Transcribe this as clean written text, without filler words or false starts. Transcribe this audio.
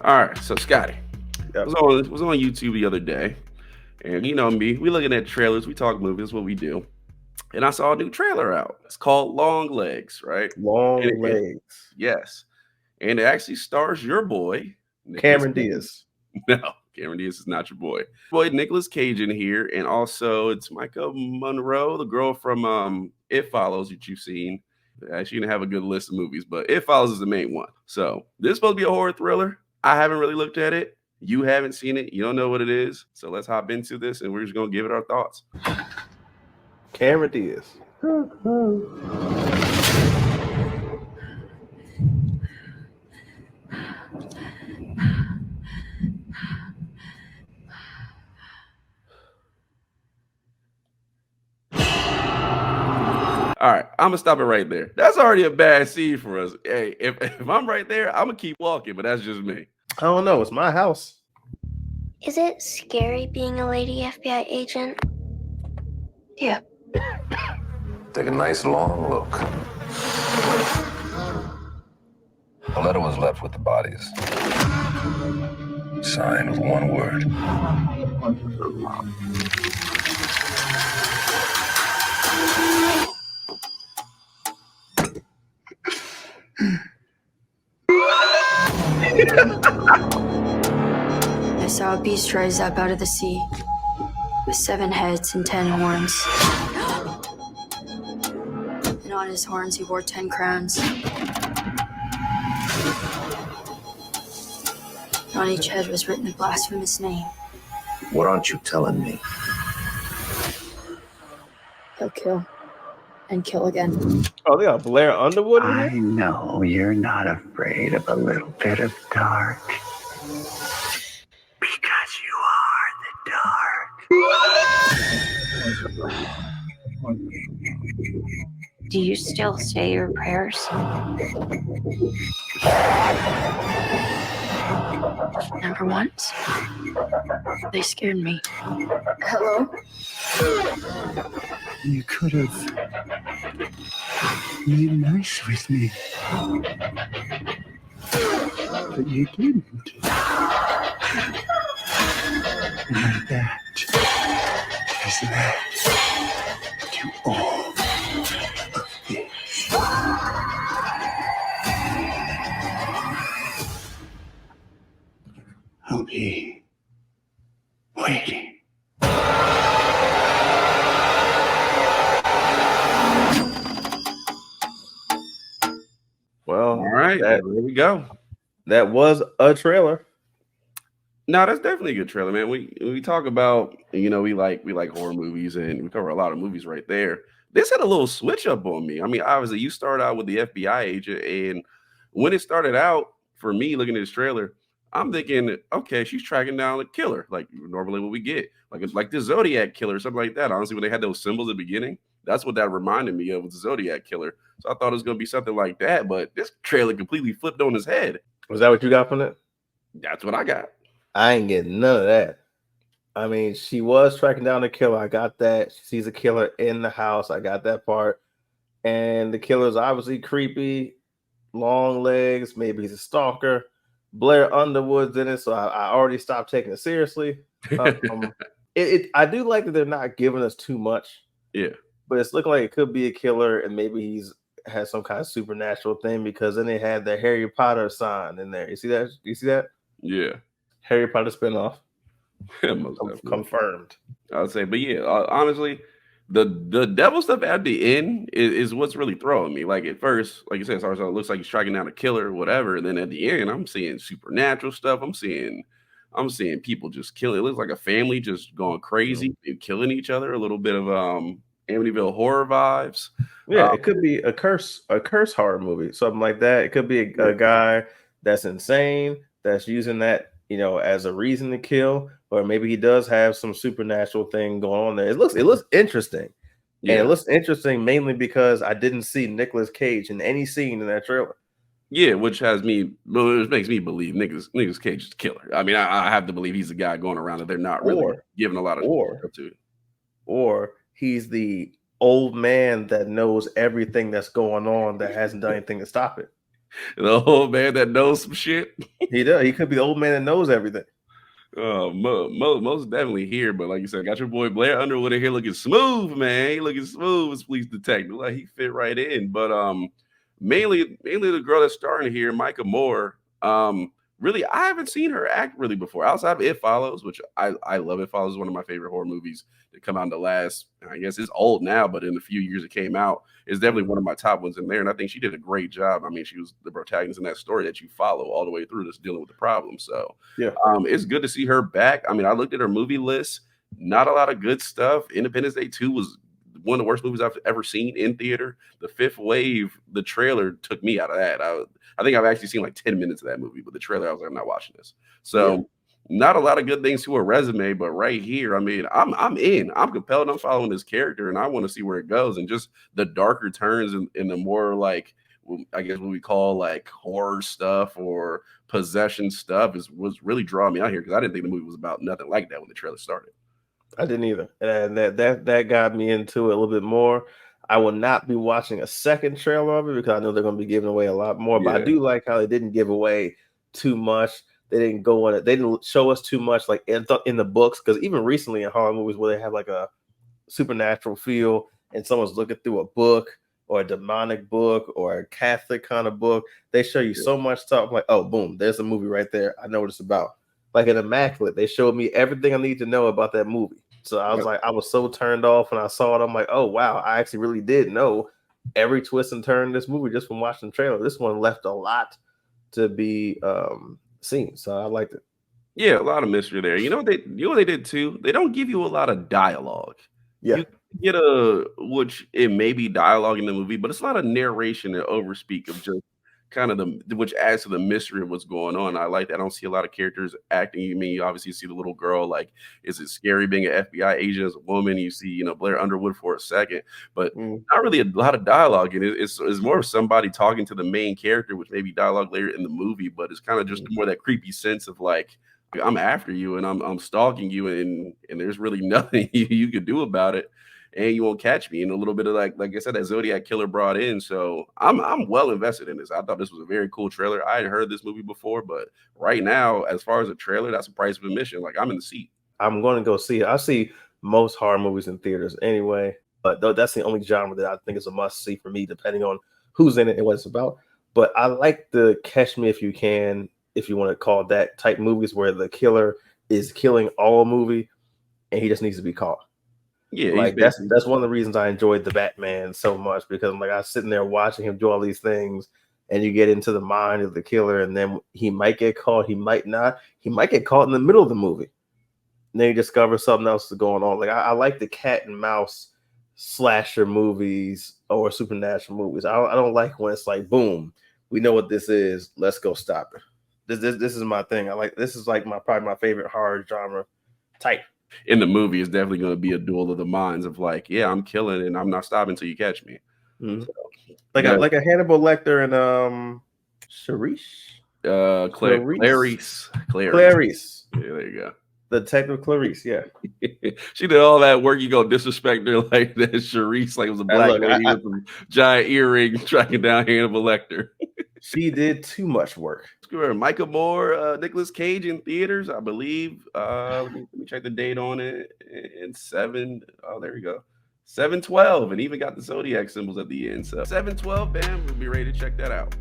All right, so Scotty, Yep. was on YouTube the other day, and you know me, we looking at trailers, we talk movies, what we do, and I saw a new trailer out. It's called Long Legs, right? And Long legs. yes, and it actually stars your boy Nicolas Cameron Cage. Diaz. No, Cameron Diaz is not your boy. Boy Nicolas Cage in here, and also it's Maika Monroe, the girl from It Follows that you've seen. Actually, gonna have a good list of movies, but It Follows is the main one. So this is supposed to be a horror thriller. I haven't really looked at it. You haven't seen it. You don't know what it is. So let's hop into this, and we're just gonna give it our thoughts. Cameron Diaz. All right, I'm gonna stop it right there. That's already a bad scene for us. Hey, if I'm right there, I'm gonna keep walking, but that's just me. I don't know. It's my house. Is it scary being a lady FBI agent? Yeah. Take a nice long look. The letter was left with the bodies. Signed with one word. I saw a beast rise up out of the sea with 7 heads and 10 horns. And on his horns he wore 10 crowns. On each head was written a blasphemous name. What aren't you telling me? He'll kill and kill again. Oh, they got Blair Underwood in I here? know you're not afraid of a little bit of dark. Because you are the dark. Do you still say your prayers? Never once. They scared me. Hello? You could have made nice with me. But you didn't. And that has led to all of this. I'll be waiting. Well, All right, that, there we go. that was a trailer. No, that's definitely a good trailer, man. We talk about, we like horror movies, and we cover a lot of movies right there. This had a little switch up on me. I mean, obviously you start out with the FBI agent, and when it started out for me looking at this trailer, I'm thinking, okay, she's tracking down a killer, like normally what we get, like it's like the Zodiac killer or something like that. Honestly, when they had those symbols at the beginning, that's what that reminded me of, was the Zodiac killer. So I thought it was gonna be something like that, but this trailer completely flipped on his head. Was that what you got from it? That's what I got. I ain't getting none of that. I mean, she was tracking down the killer. I got that. She sees a killer in the house. I got that part. And the killer's obviously creepy, long legs. Maybe he's a stalker. Blair Underwood's in it, so I already stopped taking it seriously. I do like that they're not giving us too much. Yeah. But it's looking like it could be a killer, and maybe he's has some kind of supernatural thing, because then they had the Harry Potter sign in there. You see that? You see that? Yeah. Harry Potter spinoff. Most definitely. Confirmed. I would say, but yeah, honestly, the devil stuff at the end is what's really throwing me. Like at first, like you said, it looks like he's tracking down a killer or whatever, and then at the end, I'm seeing supernatural stuff. I'm seeing people just killing. It looks like a family just going crazy and killing each other. A little bit of Amityville horror vibes. Yeah, it could be a curse horror movie, something like that. It could be a guy that's insane, that's using that, as a reason to kill, or maybe he does have some supernatural thing going on there. It looks interesting. Yeah. And it looks interesting mainly because I didn't see Nicolas Cage in any scene in that trailer. Yeah, which makes me believe Nicolas Cage is a killer. I mean, I have to believe he's the guy going around that they're not really giving a lot of to. Or he's the old man that knows everything that's going on, that hasn't done anything to stop it. The old man that knows some shit. He does. He could be the old man that knows everything. Most definitely here, but like you said, got your boy Blair Underwood in here looking smooth, man. He looking smooth as police detective. Like he fit right in. But mainly the girl that's starring here, Maika Moore. Really, I haven't seen her act really before outside of It Follows, which I love. It Follows is one of my favorite horror movies that come out in the last, I guess it's old now, but in the few years it came out, it's definitely one of my top ones in there. And I think she did a great job. I mean, she was the protagonist in that story that you follow all the way through, that's dealing with the problem. So Yeah. it's good to see her back. I mean, I looked at her movie list, not a lot of good stuff. Independence Day 2 was one of the worst movies I've ever seen in theater. The Fifth Wave, the trailer took me out of that. I think I've actually seen like 10 minutes of that movie, but the trailer, I was like, I'm not watching this. So not a lot of good things to her resume, but right here, I mean, I'm in. I'm compelled. I'm following this character, and I want to see where it goes. And just the darker turns and the more like, I guess what we call like horror stuff or possession stuff was really drawing me out here, because I didn't think the movie was about nothing like that when the trailer started. I didn't either, and that got me into it a little bit more. I will not be watching a second trailer of it because I know they're going to be giving away a lot more. But I Yeah. do like how they didn't give away too much. They didn't go on it. They didn't show us too much like in the books, because even recently in horror movies where they have like a supernatural feel and someone's looking through a book or a demonic book or a Catholic kind of book, they show you so much stuff. I'm like, oh, boom, there's a movie right there. I know what it's about. Like in Immaculate, they showed me everything I need to know about that movie. So I was like, I was so turned off when I saw it. I'm like, oh wow, I actually really did know every twist and turn in this movie just from watching the trailer. This one left a lot to be seen, so I liked it. Yeah, a lot of mystery there. You know what they did too? They don't give you a lot of dialogue. Yeah. You get which it may be dialogue in the movie, but it's a lot of narration and overspeak of just kind of which adds to the mystery of what's going on. I like that. I don't see a lot of characters acting. You mean you obviously see the little girl, like, is it scary being an FBI agent as a woman? You see, Blair Underwood for a second, but not really a lot of dialogue. And it's more of somebody talking to the main character, which may be dialogue later in the movie, but it's kind of just more that creepy sense of like, I'm after you and I'm stalking you, and there's really nothing you could do about it, and you won't catch me. And a little bit of like I said, that Zodiac killer brought in. So I'm well invested in this. I thought this was a very cool trailer. I hadn't heard this movie before, but right now, as far as a trailer, that's a price of admission. Like, I'm in the seat. I'm going to go see it. I see most horror movies in theaters anyway, but that's the only genre that I think is a must see for me, depending on who's in it and what it's about. But I like the Catch Me If You Can, if you want to call it that, type movies where the killer is killing all movie and he just needs to be caught. Yeah, like that's one of the reasons I enjoyed the Batman so much, because I'm like, I was sitting there watching him do all these things, and you get into the mind of the killer, and then he might get caught, he might not, he might get caught in the middle of the movie, and then you discover something else is going on. Like I like the cat and mouse slasher movies or supernatural movies. I don't like when it's like, boom, we know what this is, let's go stop it. This is my thing. This is like probably my favorite horror genre type. In the movie, it's definitely going to be a duel of the minds of like, yeah, I'm killing and I'm not stopping until you catch me. Mm-hmm. So, like a Hannibal Lecter and Clarice. Clarice. Yeah, there you go. The Detective Clarice, yeah. She did all that work. You go disrespect her like that. Charisse, like it was a black lady with a giant earring tracking down Hannibal Lecter. She did too much work. Maika Moore, Nicolas Cage in theaters, I believe. Let me check the date on it. And 7. Oh, there we go. 7/12, and even got the Zodiac symbols at the end. So 7/12, bam, we'll be ready to check that out.